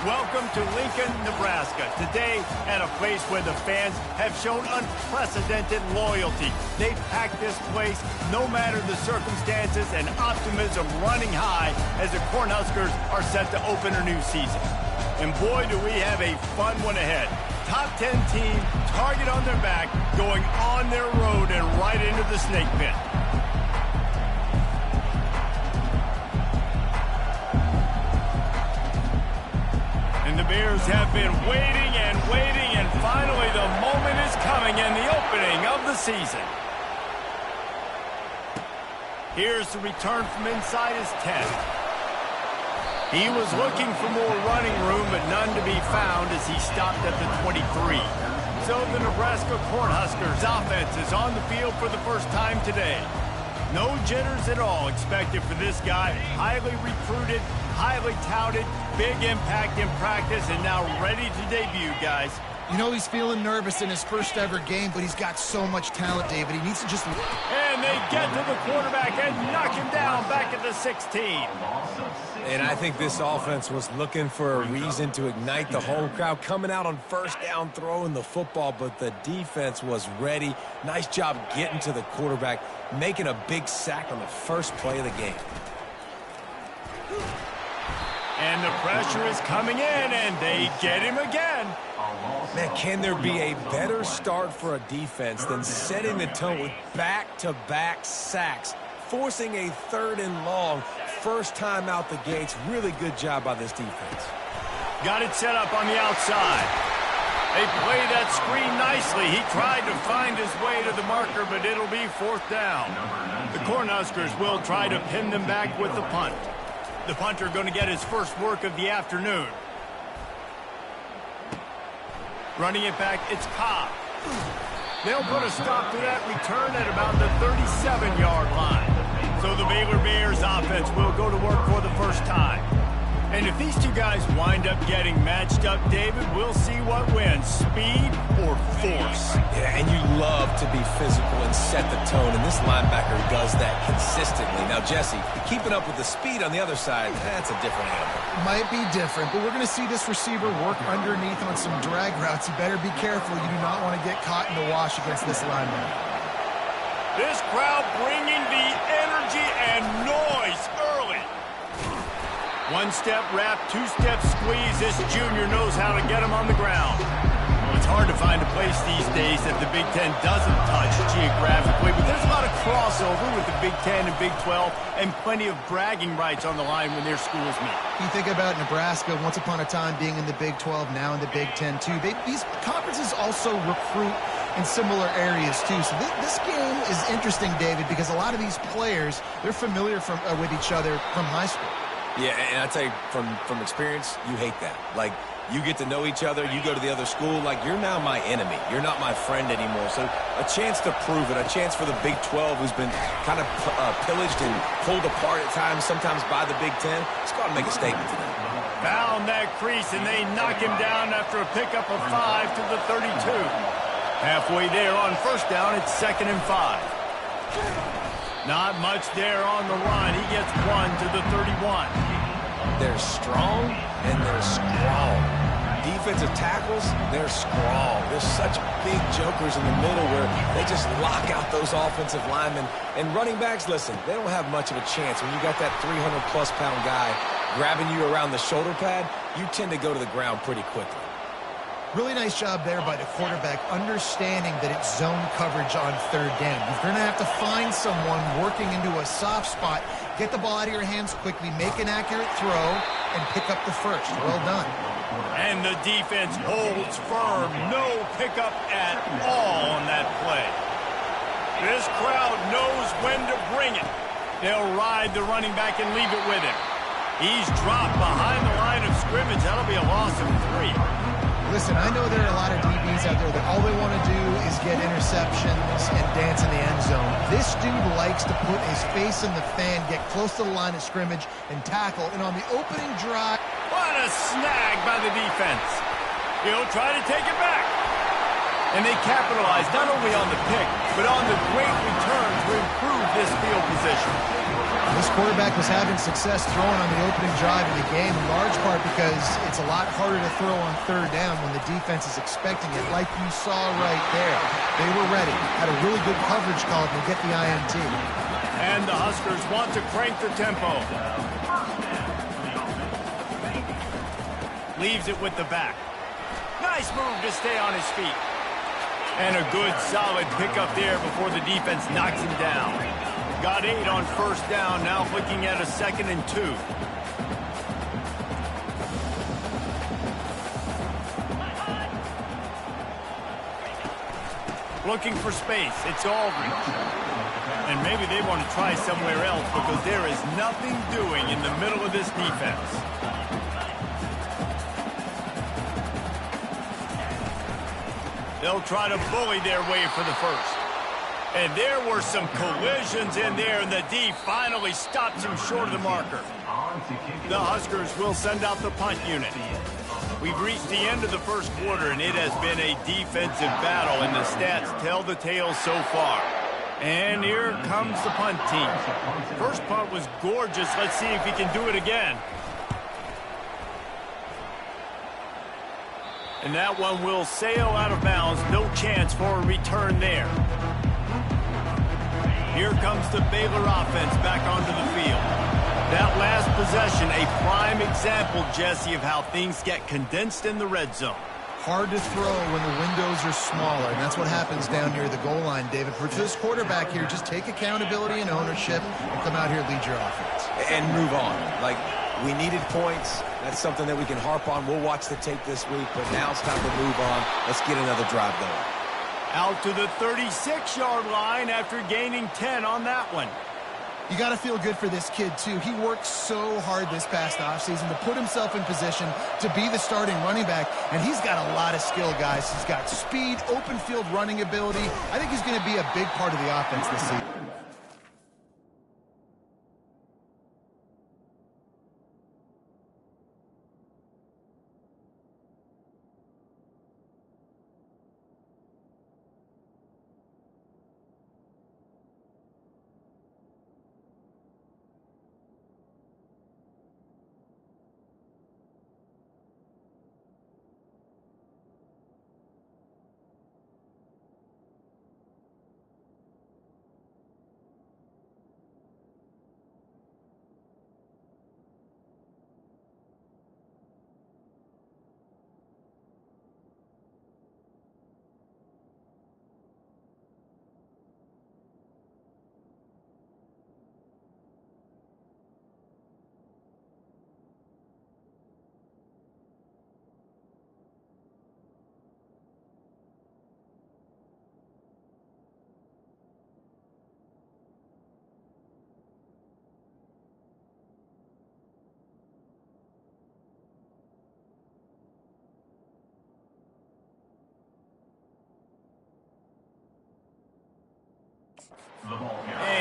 Welcome to Lincoln, Nebraska. Today, at a place where the fans have shown unprecedented loyalty. They've packed this place no matter the circumstances, and optimism running high as the Cornhuskers are set to open a new season. And boy, do we have a fun one ahead. Top 10 team, target on their back, going on their road and right into the snake pit. And the Bears have been waiting, and finally the moment is coming in the opening of the season. Here's the return from inside his 10. He was looking for more running room, but none to be found as he stopped at the 23. So the Nebraska Cornhuskers offense is on the field for the first time today. No jitters at all expected for this guy. Highly recruited, highly touted, big impact in practice, and now ready to debut, guys. You know he's feeling nervous in his first ever game, but he's got so much talent, David. He needs to just... And they get to the quarterback and knock him down back at the 16. And I think this offense was looking for a reason to ignite the home crowd, coming out on first down, throwing the football, but the defense was ready. Nice job getting to the quarterback, making a big sack on the first play of the game. And the pressure is coming in, and they get him again. Man, can there be a better start for a defense than setting the tone with back-to-back sacks, forcing a 3rd and long, first time out the gates? Really good job by this defense. Got it set up on the outside. They play that screen nicely. He tried to find his way to the marker, but it'll be 4th down. The Cornhuskers will try to pin them back with the punt. The punter going to get his first work of the afternoon. Running it back, it's Cobb. They'll put a stop to that return at about the 37-yard line. So the Baylor Bears offense will go to work for the first time. And if these two guys wind up getting matched up, David, we'll see what wins, speed or force. Yeah, and you love to be physical and set the tone, and this linebacker does that consistently. Now, Jesse, keeping up with the speed on the other side, that's a different animal. Might be different, but we're going to see this receiver work underneath on some drag routes. You better be careful. You do not want to get caught in the wash against this linebacker. This crowd bringing the energy and noise early. One-step wrap, two-step squeeze. This junior knows how to get him on the ground. Well, it's hard to find a place these days that the Big Ten doesn't touch geographically, but there's a lot of crossover with the Big Ten and Big 12 and plenty of bragging rights on the line when their schools meet. You think about Nebraska, once upon a time being in the Big 12, now in the Big 10 too. These conferences also recruit in similar areas too. So this game is interesting, David, because a lot of these players, they're familiar with each other from high school. Yeah, and I tell you, from experience, you hate that. Like, you get to know each other, you go to the other school, like, you're now my enemy. You're not my friend anymore. So a chance to prove it, a chance for the Big 12, who's been kind of pillaged and pulled apart at times, sometimes by the Big 10. It's got to make a statement to them. Found that crease, and they knock him down after a pickup of 5 to the 32. Halfway there on first down, it's 2nd and 5. Not much there on the run. He gets 1 to the 31. They're strong, and they're strong. Defensive tackles, they're strong. There's such big jokers in the middle where they just lock out those offensive linemen. And running backs, listen, they don't have much of a chance. When you got that 300-plus pound guy grabbing you around the shoulder pad, you tend to go to the ground pretty quickly. Really nice job there by the quarterback, understanding that it's zone coverage on 3rd down. You're going to have to find someone working into a soft spot, get the ball out of your hands quickly, make an accurate throw, and pick up the first. Well done. And the defense holds firm. No pickup at all on that play. This crowd knows when to bring it. They'll ride the running back and leave it with him. He's dropped behind the line of scrimmage. That'll be a loss of 3. Listen, I know there are a lot of DBs out there that all they want to do is get interceptions and dance in the end zone. This dude likes to put his face in the fan, get close to the line of scrimmage, and tackle. And on the opening drive... What a snag by the defense. He'll try to take it back. And they capitalize not only on the pick, but on the great return to improve this field position. This quarterback was having success throwing on the opening drive of the game, in large part because it's a lot harder to throw on third down when the defense is expecting it, like you saw right there. They were ready, had a really good coverage call to get the INT. And the Huskers want to crank the tempo. Leaves it with the back. Nice move to stay on his feet. And a good, solid pickup there before the defense knocks him down. Got 8 on first down, now looking at a 2nd and 2. Looking for space, it's Aldridge. And maybe they want to try somewhere else because there is nothing doing in the middle of this defense. They'll try to bully their way for the first. And there were some collisions in there, and the D finally stops him short of the marker. The Huskers will send out the punt unit. We've reached the end of the first quarter, and it has been a defensive battle, and the stats tell the tale so far. And here comes the punt team. First punt was gorgeous. Let's see if he can do it again. And that one will sail out of bounds. No chance for a return there. Here comes the Baylor offense back onto the field. That last possession, a prime example, Jesse, of how things get condensed in the red zone. Hard to throw when the windows are smaller, and that's what happens down near the goal line, David. For this quarterback here, just take accountability and ownership and come out here and lead your offense. And move on. Like, we needed points. That's something that we can harp on. We'll watch the tape this week, but now it's time to move on. Let's get another drive going. Out to the 36-yard line after gaining 10 on that one. You got to feel good for this kid, too. He worked so hard this past offseason to put himself in position to be the starting running back, and he's got a lot of skill, guys. He's got speed, open field running ability. I think he's going to be a big part of the offense this season.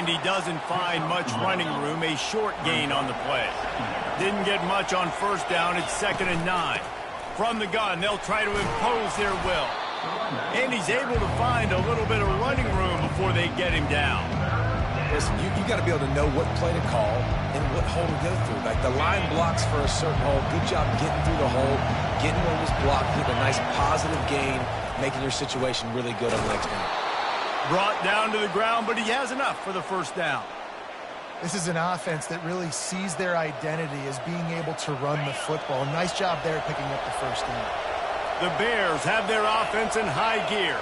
And he doesn't find much running room, a short gain on the play. Didn't get much on first down, it's 2nd and 9. From the gun, they'll try to impose their will. And he's able to find a little bit of running room before they get him down. Listen, you got to be able to know what play to call and what hole to go through. Like, the line blocks for a certain hole. Good job getting through the hole, getting what was blocked, getting a nice positive gain, making your situation really good on the next one. Brought down to the ground, but he has enough for the first down. This is an offense that really sees their identity as being able to run the football. Nice job there picking up the first down. The Bears have their offense in high gear.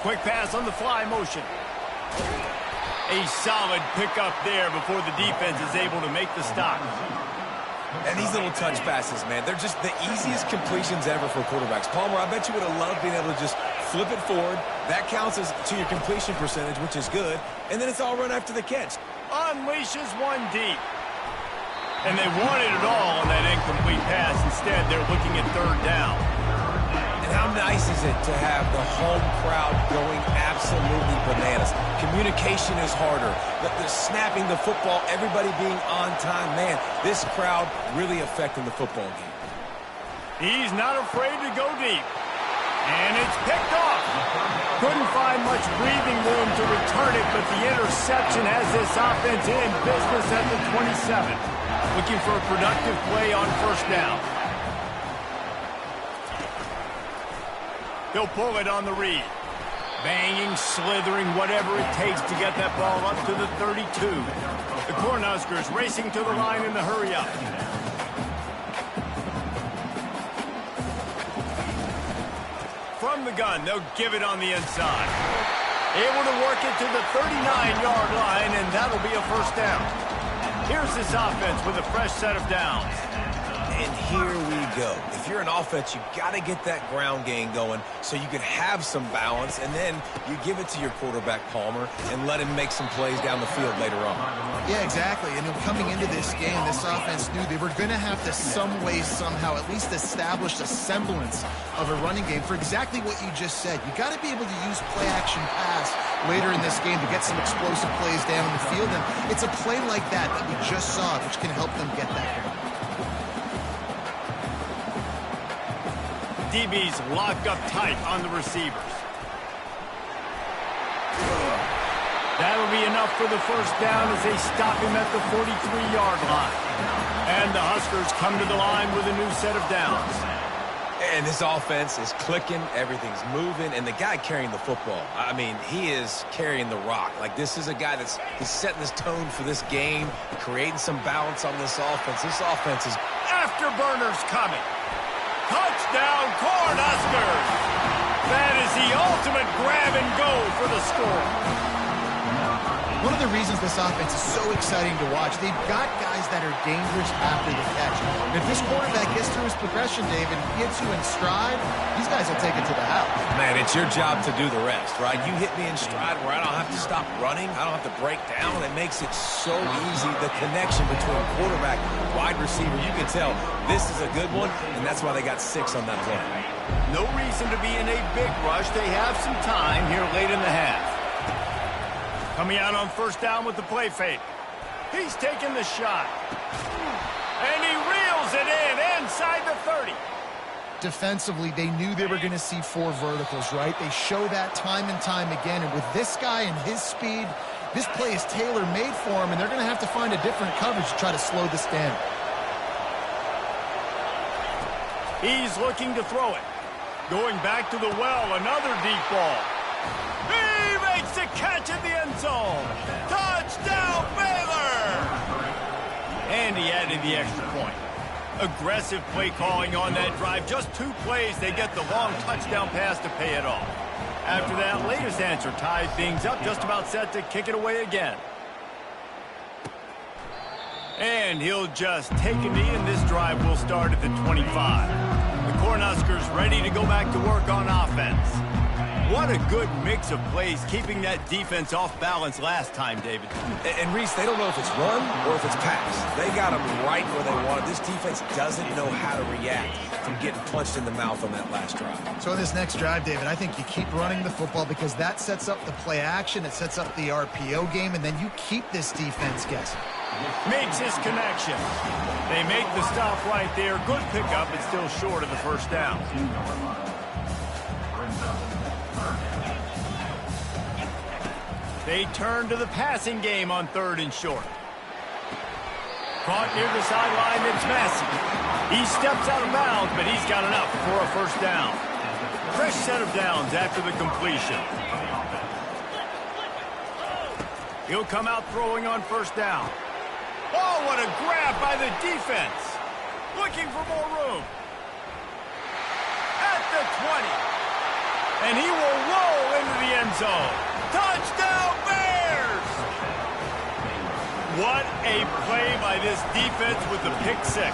Quick pass on the fly motion. A solid pickup there before the defense is able to make the stop. And these little touch passes, man, they're just the easiest completions ever for quarterbacks. Palmer, I bet you would have loved being able to just flip it forward. That counts as to your completion percentage, which is good. And then it's all run after the catch. Unleashes one deep. And they wanted it all on that incomplete pass. Instead, they're looking at third down. And how nice is it to have the home crowd going absolutely bananas? Communication is harder. The snapping the football, everybody being on time. Man, this crowd really affecting the football game. He's not afraid to go deep. And it's picked off. Couldn't find much breathing room to return it, but the interception has this offense in business at the 27. Looking for a productive play on first down. He'll pull it on the read. Banging, slithering, whatever it takes to get that ball up to the 32. The Cornhuskers racing to the line in the hurry-up. From the gun, they'll give it on the inside. Able to work it to the 39-yard line, and that'll be a first down. Here's this offense with a fresh set of downs. And here we go. If you're an offense, you got to get that ground game going so you can have some balance, and then you give it to your quarterback, Palmer, and let him make some plays down the field later on. Yeah, exactly. And coming into this game, this offense knew they were going to have to some way, somehow, at least establish a semblance of a running game for exactly what you just said. You got to be able to use play-action pass later in this game to get some explosive plays down the field, and it's a play like that we just saw, which can help them get that going. DB's locked up tight on the receivers. That'll be enough for the first down as they stop him at the 43-yard line. And the Huskers come to the line with a new set of downs. And this offense is clicking, everything's moving, and the guy carrying the football, I mean, he is carrying the rock. Like, this is a guy he's setting this tone for this game, creating some balance on this offense. This offense is... Afterburners coming. Touchdown, Cornhuskers! That is the ultimate grab and go for the score. One of the reasons this offense is so exciting to watch, they've got guys that are dangerous after the catch. And if this quarterback gets through his progression, David, gets you in stride, these guys will take it to the house. Man, it's your job to do the rest, right? You hit me in stride where I don't have to stop running. I don't have to break down. It makes it so easy. The connection between quarterback and wide receiver, you can tell this is a good one, and that's why they got 6 on that play. No reason to be in a big rush. They have some time here late in the half. Coming out on first down with the play fake. He's taking the shot. And he reels it in inside the 30. Defensively, they knew they were going to see 4 verticals, right? They show that time and time again. And with this guy and his speed, this play is tailor-made for him, and they're going to have to find a different coverage to try to slow this down. He's looking to throw it. Going back to the well, another deep ball. He makes the catch in the end zone. Touchdown, Baylor! And he added the extra point. Aggressive play calling on that drive. Just 2 plays, they get the long touchdown pass to pay it off. After that, latest answer tied things up, just about set to kick it away again. And he'll just take a knee, and this drive will start at the 25. The Cornhuskers ready to go back to work on offense. What a good mix of plays, keeping that defense off balance last time, David. And Reese, they don't know if it's run or if it's pass. They got them right where they want it. This defense doesn't know how to react from getting punched in the mouth on that last drive. So in this next drive, David, I think you keep running the football because that sets up the play action, it sets up the RPO game, and then you keep this defense guessing. Makes his connection. They make the stop right there. Good pickup, but still short of the first down. They turn to the passing game on 3rd and short. Caught near the sideline, it's Massey. He steps out of bounds, but he's got enough for a first down. Fresh set of downs after the completion. He'll come out throwing on first down. Oh, what a grab by the defense. Looking for more room. At the 20. And he will roll into the end zone. Touchdown, Bears! What a play by this defense with the pick 6.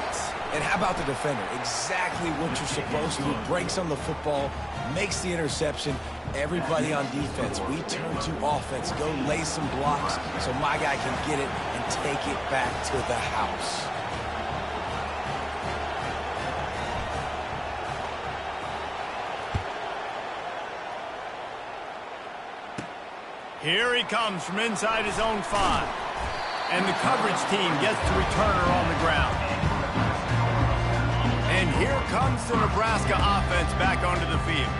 And how about the defender? Exactly what you're supposed to do. Breaks on the football, makes the interception. Everybody on defense, we turn to offense. Go lay some blocks so my guy can get it and take it back to the house. Here he comes from inside his own 5. And the coverage team gets to return her on the ground. And here comes the Nebraska offense back onto the field.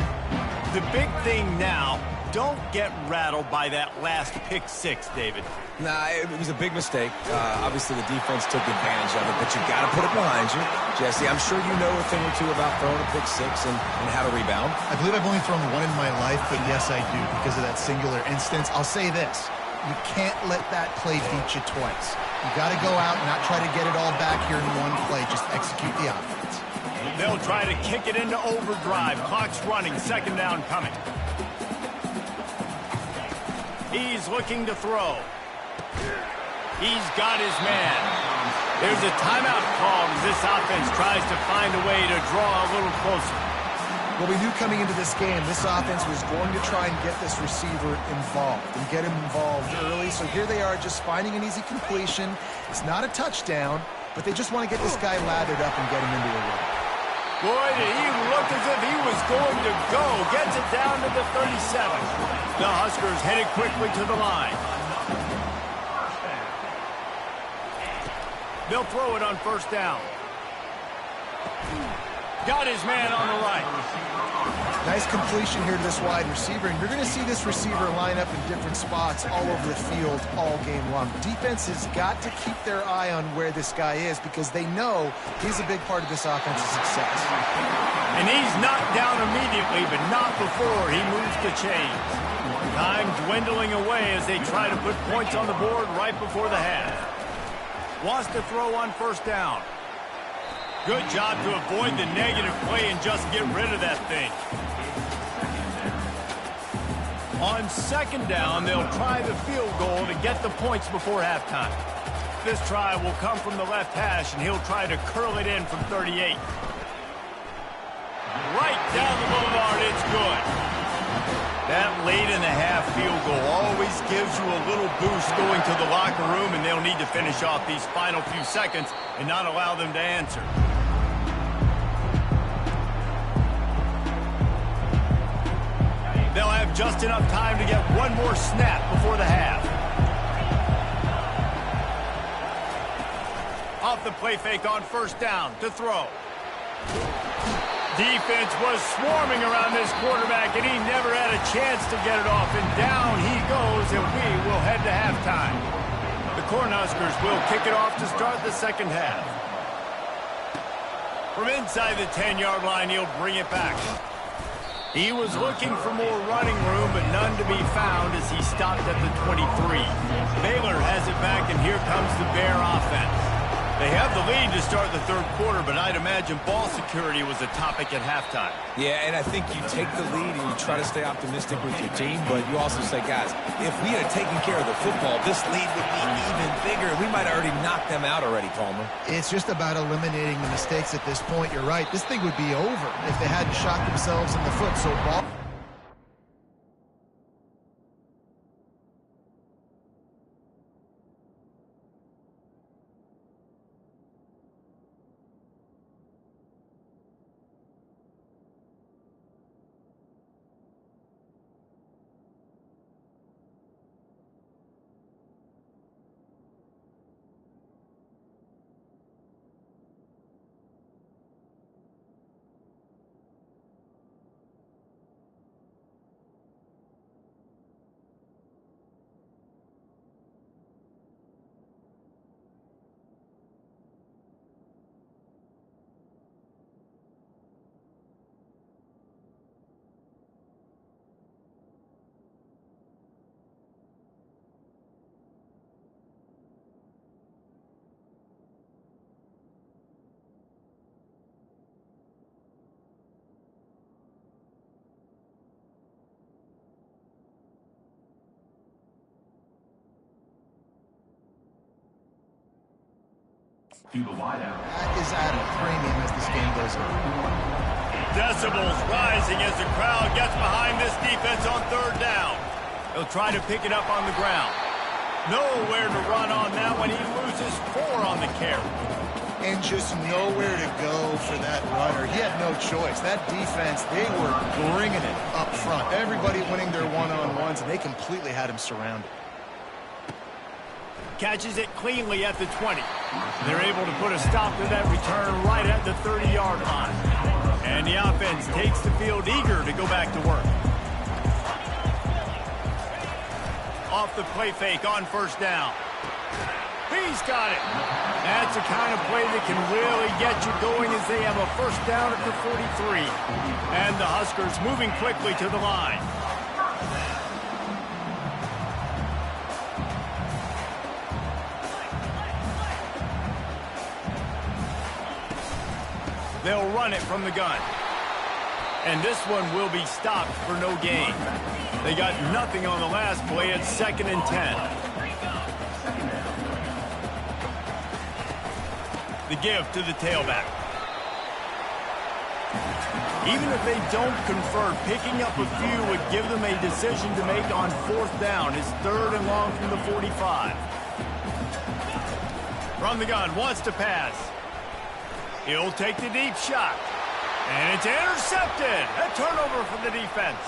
The big thing now, don't get rattled by that last pick six, David. Nah, it was a big mistake. Obviously, the defense took advantage of it, but you got to put it behind you. Jesse, I'm sure you know a thing or two about throwing a pick six and how to rebound. I believe I've only thrown one in my life, but yes, I do because of that singular instance. I'll say this. You can't let that play beat you twice. You got to go out and not try to get it all back here in one play. Just execute the offense. They'll try to kick it into overdrive. Clock's running. Second down coming. He's looking to throw. He's got his man. There's a timeout called as this offense tries to find a way to draw a little closer. Well, we knew coming into this game, this offense was going to try and get this receiver involved and get him involved early. So here they are just finding an easy completion. It's not a touchdown, but they just want to get this guy lathered up and get him into a run. Boy, did he look as if he was going to go. Gets it down to the 37. The Huskers headed quickly to the line. They'll throw it on first down. Got his man on the right. Nice completion here to this wide receiver, and you're going to see this receiver line up in different spots all over the field all game long. Defense has got to keep their eye on where this guy is because they know he's a big part of this offense's success. And he's knocked down immediately, but not before he moves the chains. Time dwindling away as they try to put points on the board right before the half. Wants to throw on first down. Good job to avoid the negative play and just get rid of that thing. On second down, they'll try the field goal to get the points before halftime. This try will come from the left hash, and he'll try to curl it in from 38. Right down the boulevard, it's good. That late-in-the-half field goal always gives you a little boost going to the locker room, and they'll need to finish off these final few seconds and not allow them to answer. They'll have just enough time to get one more snap before the half. Off the play fake on first down to throw. Defense was swarming around this quarterback, and he never had a chance to get it off. And down he goes, and we will head to halftime. The Cornhuskers will kick it off to start the second half. From inside the 10-yard line, he'll bring it back. He was looking for more running room, but none to be found as he stopped at the 23. Baylor has it back, and here comes the Bear offense. They have the lead to start the third quarter, but I'd imagine ball security was a topic at halftime. Yeah, and I think you take the lead and you try to stay optimistic with your team, but you also say, guys, if we had taken care of the football, this lead would be even bigger. We might have already knocked them out already, Palmer. It's just about eliminating the mistakes at this point. You're right. This thing would be over if they hadn't shot themselves in the foot. So ball. That is at a premium as this game goes on. Decibels rising as the crowd gets behind this defense on third down. He'll try to pick it up on the ground. Nowhere to run on that one. He loses 4 on the carry. And just nowhere to go for that runner. He had no choice. That defense, they were bringing it up front. Everybody winning their one-on-ones, and they completely had him surrounded. Catches it cleanly at the 20. They're able to put a stop to that return right at the 30-yard line. And the offense takes the field eager to go back to work. Off the play fake on first down. He's got it. That's the kind of play that can really get you going as they have a first down at the 43. And the Huskers moving quickly to the line. They'll run it from the gun. And this one will be stopped for no gain. They got nothing on the last play. It's 2nd and 10. The give to the tailback. Even if they don't convert, picking up a few would give them a decision to make on 4th down. It's 3rd and long from the 45. From the gun, wants to pass. He'll take the deep shot. And it's intercepted. A turnover for the defense.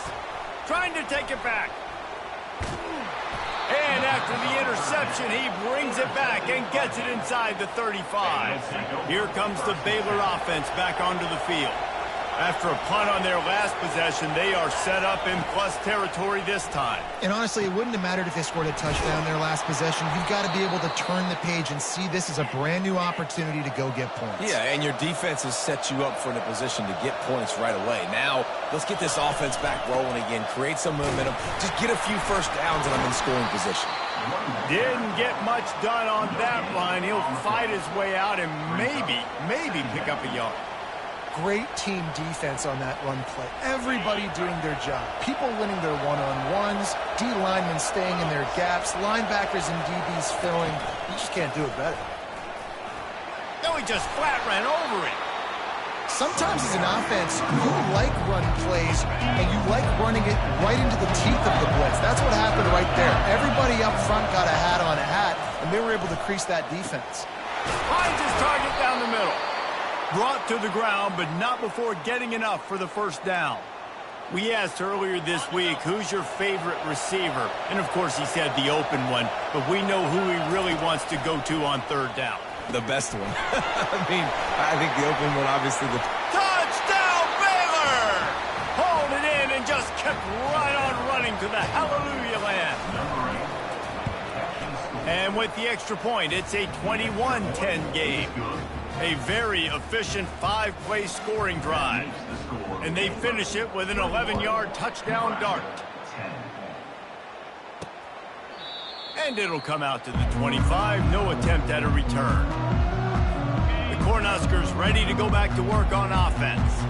Trying to take it back. And after the interception, he brings it back and gets it inside the 35. Here comes the Baylor offense back onto the field. After a punt on their last possession, they are set up in plus territory this time. And honestly, it wouldn't have mattered if they scored a touchdown their last possession. You've got to be able to turn the page and see this as a brand new opportunity to go get points. Yeah, and your defense has set you up for in a position to get points right away. Now, let's get this offense back rolling again, create some momentum, just get a few first downs and I'm in scoring position. Didn't get much done on that line. He'll fight his way out and maybe pick up a yard. Great team defense on that run play. Everybody doing their job. People winning their one-on-ones, D linemen staying in their gaps, linebackers and DBs filling. You just can't do it better. No, he just flat ran over it. Sometimes as an offense, you like run plays, and you like running it right into the teeth of the blitz. That's what happened right there. Everybody up front got a hat on a hat, and they were able to crease that defense. Finds his target down the middle. Brought to the ground, but not before getting enough for the first down. We asked earlier this week, who's your favorite receiver? And, of course, he said the open one, but we know who he really wants to go to on 3rd down. The best one. I think the open one, obviously. Touchdown, Baylor! Hauled it in and just kept right on running to the hallelujah land. And with the extra point, it's a 21-10 game. A very efficient 5-play scoring drive. And they finish it with an 11-yard touchdown dart. And it'll come out to the 25. No attempt at a return. The Cornhuskers ready to go back to work on offense.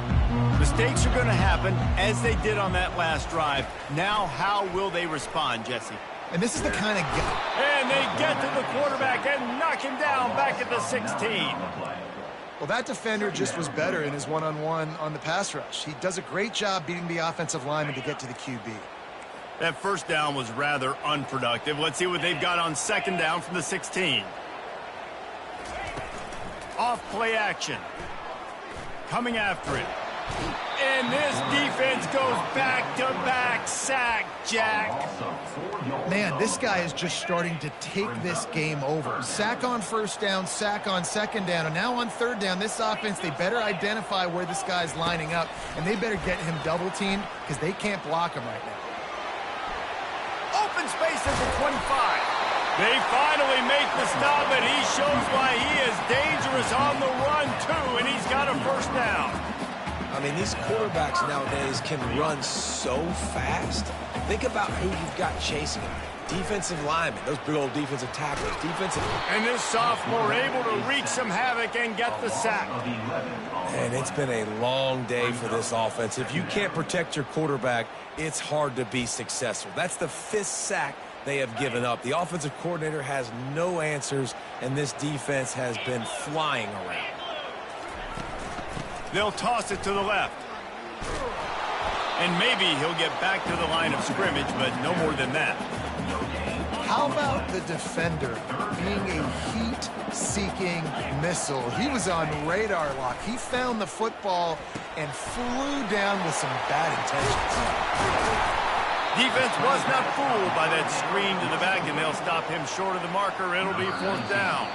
Mistakes are going to happen, as they did on that last drive. Now, how will they respond, Jesse? And this is the kind of guy. And they get to the quarterback and knock him down back at the 16. Well, that defender just was better in his one-on-one on the pass rush. He does a great job beating the offensive lineman to get to the QB. That first down was rather unproductive. Let's see what they've got on 2nd down from the 16. Off play action. Coming after it. And this defense goes back-to-back sack, Jack. Man, this guy is just starting to take this game over. Sack on first down, sack on 2nd down, and now on 3rd down, this offense, they better identify where this guy's lining up, and they better get him double-teamed because they can't block him right now. Open space at the 25. They finally make the stop, and he shows why he is dangerous on the run, too, and he's got a first down. I mean, these quarterbacks nowadays can run so fast. Think about who you've got chasing them. Defensive linemen, those big old defensive tackles, And this sophomore able to wreak some havoc and get the sack. And it's been a long day for this offense. If you can't protect your quarterback, it's hard to be successful. That's the 5th sack they have given up. The offensive coordinator has no answers, and this defense has been flying around. They'll toss it to the left. And maybe he'll get back to the line of scrimmage, but no more than that. How about the defender being a heat-seeking missile? He was on radar lock. He found the football and flew down with some bad intentions. Defense was not fooled by that screen to the back, and they'll stop him short of the marker. It'll be 4th down.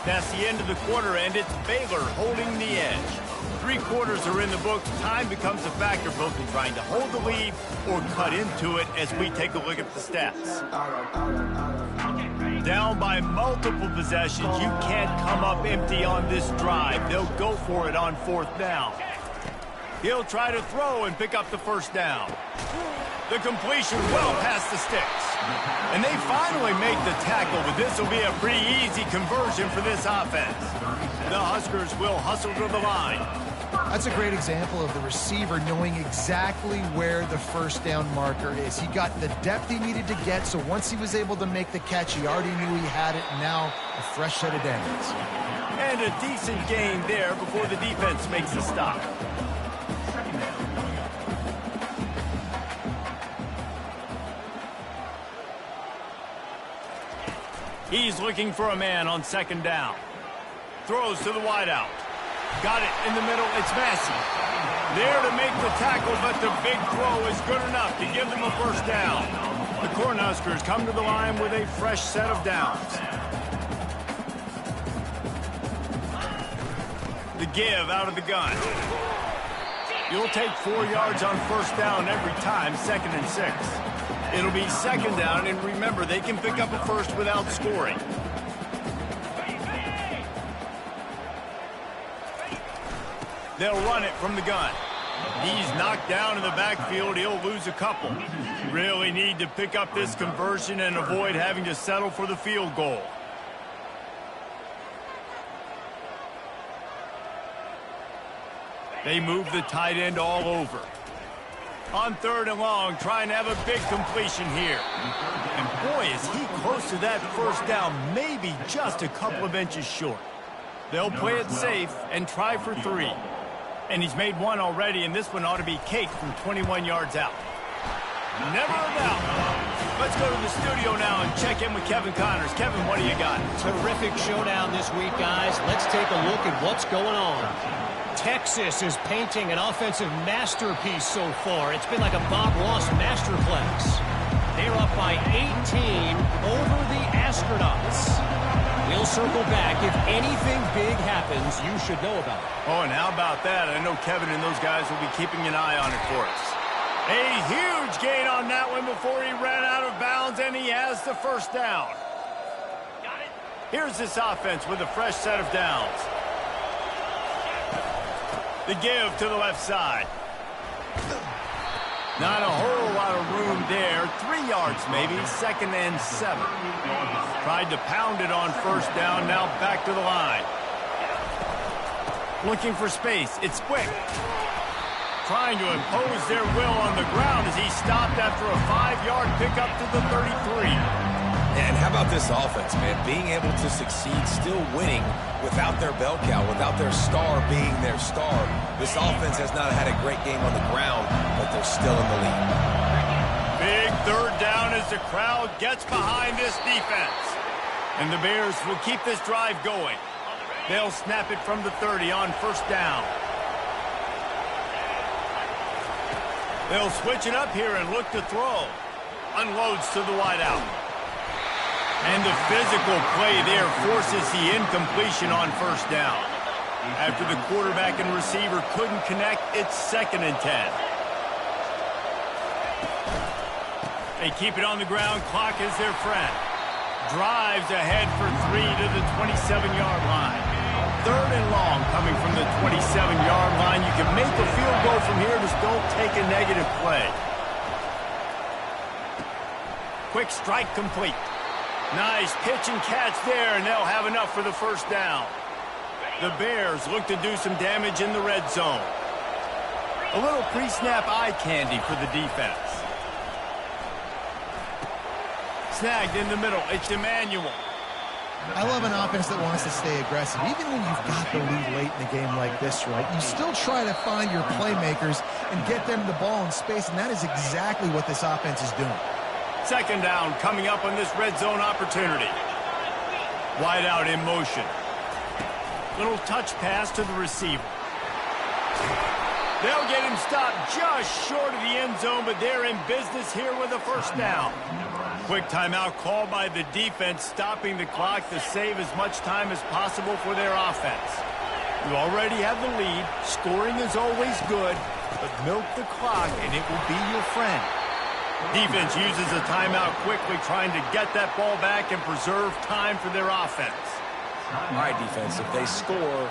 That's the end of the quarter, and it's Baylor holding the edge. 3 quarters are in the books. Time becomes a factor, both in trying to hold the lead or cut into it as we take a look at the stats. Down by multiple possessions, you can't come up empty on this drive. They'll go for it on 4th down. He'll try to throw and pick up the first down. The completion well past the sticks. And they finally make the tackle, but this will be a pretty easy conversion for this offense. The Huskers will hustle to the line. That's a great example of the receiver knowing exactly where the first down marker is. He got the depth he needed to get, so once he was able to make the catch, he already knew he had it, and now a fresh set of downs. And a decent gain there before the defense makes a stop. He's looking for a man on 2nd down. Throws to the wideout. Got it in the middle. It's Massey. There to make the tackle, but the big throw is good enough to give them a first down. The Cornhuskers come to the line with a fresh set of downs. The give out of the gun. You'll take 4 yards on 1st down every time, 2nd and 6. It'll be 2nd down, and remember, they can pick up a first without scoring. They'll run it from the gun. He's knocked down in the backfield. He'll lose a couple. Really need to pick up this conversion and avoid having to settle for the field goal. They move the tight end all over. On 3rd and long, trying to have a big completion here. And boy, is he close to that first down, maybe just a couple of inches short. They'll play it safe and try for 3. And he's made 1 already, and this one ought to be cake from 21 yards out. Never a doubt. Let's go to the studio now and check in with Kevin Connors. Kevin, what do you got? Terrific showdown this week, guys. Let's take a look at what's going on. Texas is painting an offensive masterpiece so far. It's been like a Bob Ross masterclass. They're up by 18 over the Astronauts. We'll circle back. If anything big happens, you should know about it. Oh, and how about that? I know Kevin and those guys will be keeping an eye on it for us. A huge gain on that one before he ran out of bounds, and he has the first down. Here's this offense with a fresh set of downs. The give to the left side. Not a whole lot of room there. 3 yards maybe, 2nd and 7. Tried to pound it on 1st down, now back to the line. Looking for space, it's quick. Trying to impose their will on the ground as he stopped after a 5-yard pickup to the 33. And how about this offense, man? Being able to succeed, still winning without their bell cow, without their star being their star. This offense has not had a great game on the ground, but they're still in the lead. Big 3rd down as the crowd gets behind this defense. And the Bears will keep this drive going. They'll snap it from the 30 on 1st down. They'll switch it up here and look to throw. Unloads to the wideout. And the physical play there forces the incompletion on 1st down. After the quarterback and receiver couldn't connect, it's 2nd and 10. They keep it on the ground. Clock is their friend. Drives ahead for 3 to the 27-yard line. 3rd and long coming from the 27-yard line. You can make a field goal from here. Just don't take a negative play. Quick strike complete. Nice pitch and catch there, and they'll have enough for the 1st down. The Bears look to do some damage in the red zone. A little pre-snap eye candy for the defense. Snagged in the middle. It's Emmanuel. I love an offense that wants to stay aggressive. Even when you've got the lead late in the game like this, right, you still try to find your playmakers and get them the ball in space, and that is exactly what this offense is doing. 2nd down coming up on this red zone opportunity. Wide out in motion. Little touch pass to the receiver. They'll get him stopped just short of the end zone, but they're in business here with a first down. Quick timeout called by the defense, stopping the clock to save as much time as possible for their offense. You already have the lead. Scoring is always good, but milk the clock and it will be your friend. Defense uses a timeout quickly, trying to get that ball back and preserve time for their offense. All right, defense, if they score,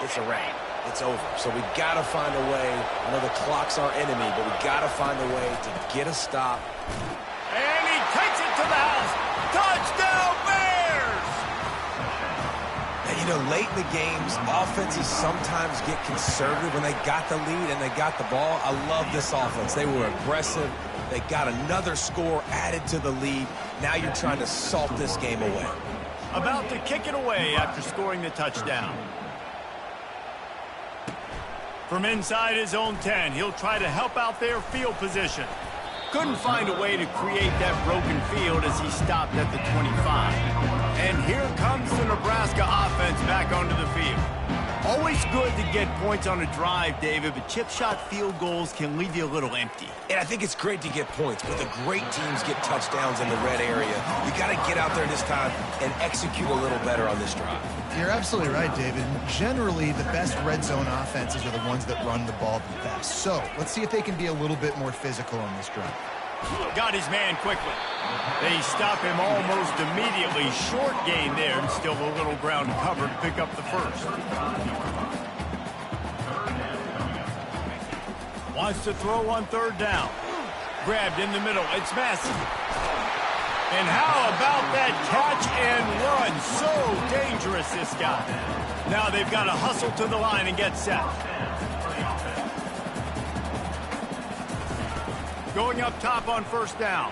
it's a wrap. It's over. So we got to find a way. I know the clock's our enemy, but we got to find a way to get a stop. And he takes it to the house. Touchdown, Bears! And, you know, late in the games, offenses sometimes get conservative when they got the lead and they got the ball. I love this offense. They were aggressive. They got another score added to the lead. Now you're trying to salt this game away. About to kick it away after scoring the touchdown. From inside his own 10, he'll try to help out their field position. Couldn't find a way to create that broken field as he stopped at the 25. And here comes the Nebraska offense back onto the field. Always good to get points on a drive, David, but chip shot field goals can leave you a little empty. And I think it's great to get points, but the great teams get touchdowns in the red area. You got to get out there this time and execute a little better on this drive. You're absolutely right, David. Generally, the best red zone offenses are the ones that run the ball the best. So let's see if they can be a little bit more physical on this drive. Got his man quickly. They stop him almost immediately. Short gain there, and still a little ground covered to pick up the first. Wants to throw on third down. Grabbed in the middle. It's Massey. And how about that catch and run? So dangerous, this guy. Now they've got to hustle to the line and get set. Going up top on first down.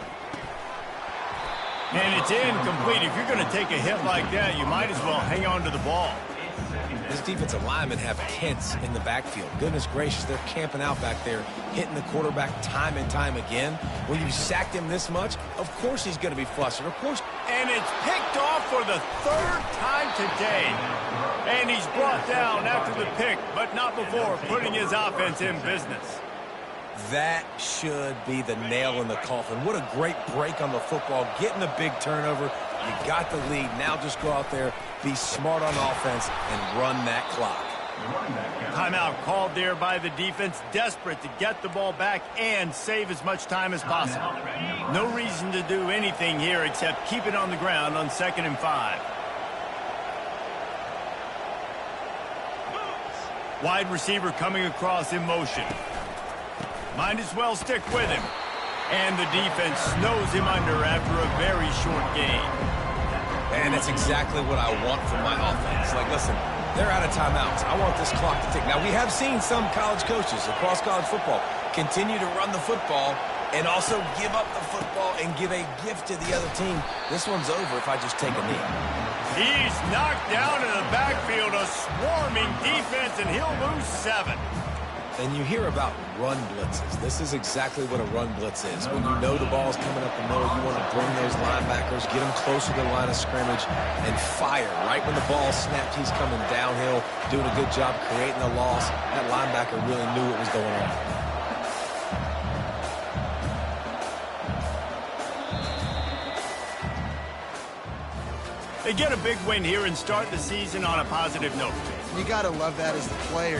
And it's incomplete. If you're going to take a hit like that, you might as well hang on to the ball. This defensive linemen have tents in the backfield. Goodness gracious, they're camping out back there, hitting the quarterback time and time again. When you sacked him this much, of course he's going to be flustered. Of course. And it's picked off for the third time today. And he's brought down after the pick, but not before putting his offense in business. That should be the nail in the coffin. What a great break on the football, getting a big turnover. You got the lead. Now just go out there, be smart on offense, and run that clock. Timeout called there by the defense, desperate to get the ball back and save as much time as possible. No reason to do anything here except keep it on the ground on 2nd and 5. Wide receiver coming across in motion. Might as well stick with him. And the defense snows him under after a very short gain. And that's exactly what I want from my offense. Like, listen, they're out of timeouts. I want this clock to tick. Now, we have seen some college coaches across college football continue to run the football and also give up the football and give a gift to the other team. This one's over if I just take a knee. He's knocked down in the backfield, a swarming defense, and he'll lose 7. And you hear about run blitzes. This is exactly what a run blitz is. When you know the ball's coming up the middle, you want to bring those linebackers, get them closer to the line of scrimmage, and fire. Right when the ball snapped, he's coming downhill, doing a good job creating a loss. That linebacker really knew what was going on. They get a big win here and start the season on a positive note. You got to love that as the player.